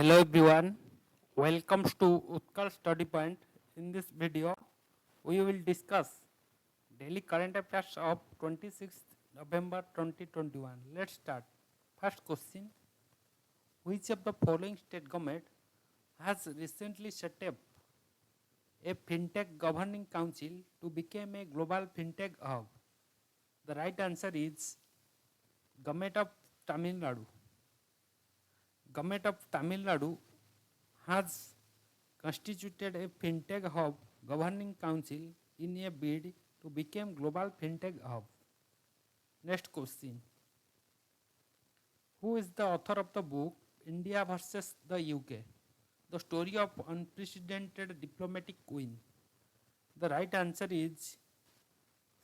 Hello everyone, welcome to Utkal Study Point. In this video, we will discuss daily current affairs of 26th November 2021. Let's start. First question, which of the following state government has recently set up a fintech governing council to become a global fintech hub? The right answer is Government of Tamil Nadu. Government of Tamil Nadu has constituted a fintech hub governing council in a bid to become global fintech hub. Next question. Who is the author of the book India versus the UK? The story of unprecedented diplomatic win. The right answer is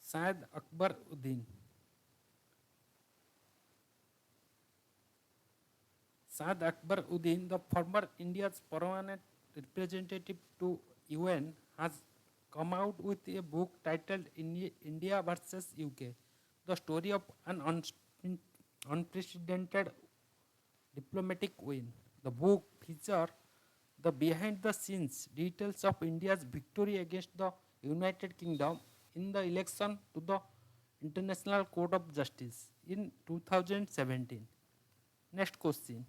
Syed Akbar Uddin. Syed Akbar Uddin, the former India's permanent representative to UN, has come out with a book titled India versus UK, the story of an unprecedented diplomatic win. The book features the behind-the-scenes details of India's victory against the United Kingdom in the election to the International Court of Justice in 2017. Next question.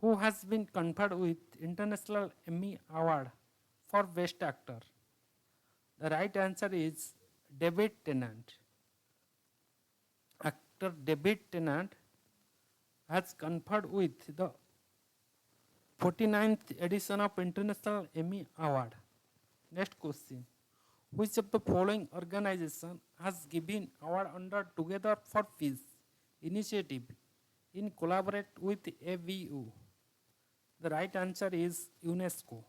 Who has been conferred with International Emmy Award for Best Actor? The right answer is David Tennant. Actor David Tennant has conferred with the 49th edition of International Emmy Award. Next question. Which of the following organization has given award under Together for Peace initiative in collaborate with ABU? The right answer is UNESCO.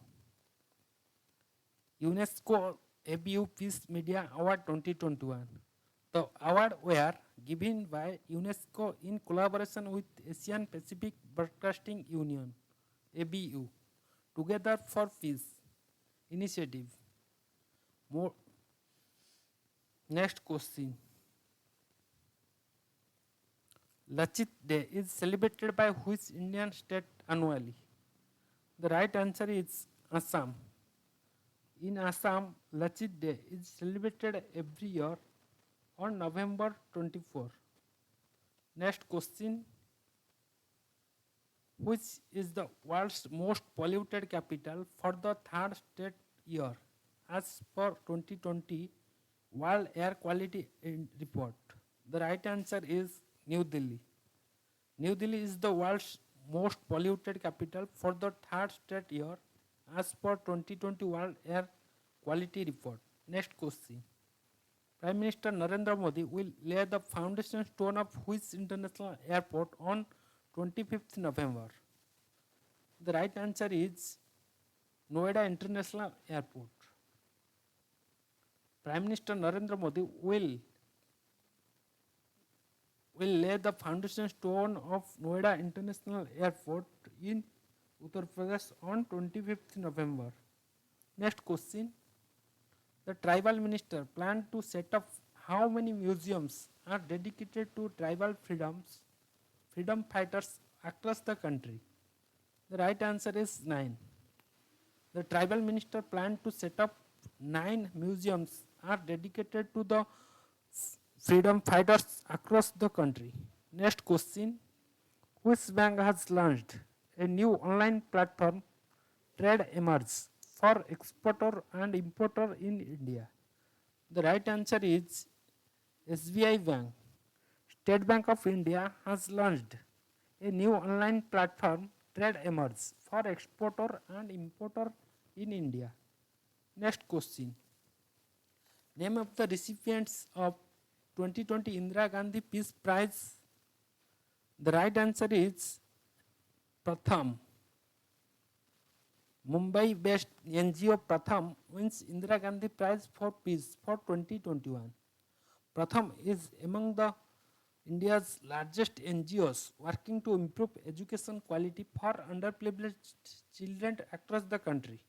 UNESCO ABU Peace Media Award 2021. The award were given by UNESCO in collaboration with Asian Pacific Broadcasting Union ABU Together for Peace initiative. Next question. Lachit Day is celebrated by which Indian state annually? The right answer is Assam. In Assam, Lachit Day is celebrated every year on November 24. Next question. Which is the world's most polluted capital for the third straight year as per 2020 World Air Quality Report? The right answer is New Delhi. New Delhi is the world's most polluted capital for the third straight year as per 2020 World Air Quality Report. Next question. Prime Minister Narendra Modi will lay the foundation stone of which international airport on 25th November? The right answer is Noida International Airport. Prime Minister Narendra Modi will lay the foundation stone of Noida International Airport in Uttar Pradesh on 25th November. Next question. The tribal minister planned to set up how many museums are dedicated to tribal freedom fighters across the country? The right answer is 9. The tribal minister planned to set up 9 museums are dedicated to the freedom fighters across the country. Next question. Which bank has launched a new online platform, Trade Emerge, for exporter and importer in India? The right answer is SBI Bank. State Bank of India has launched a new online platform, Trade Emerge, for exporter and importer in India. Next question. Name of the recipients of 2020 Indira Gandhi Peace Prize. The right answer is Pratham. Mumbai-based NGO Pratham wins Indira Gandhi Prize for Peace for 2021. Pratham is among the India's largest NGOs working to improve education quality for underprivileged children across the country.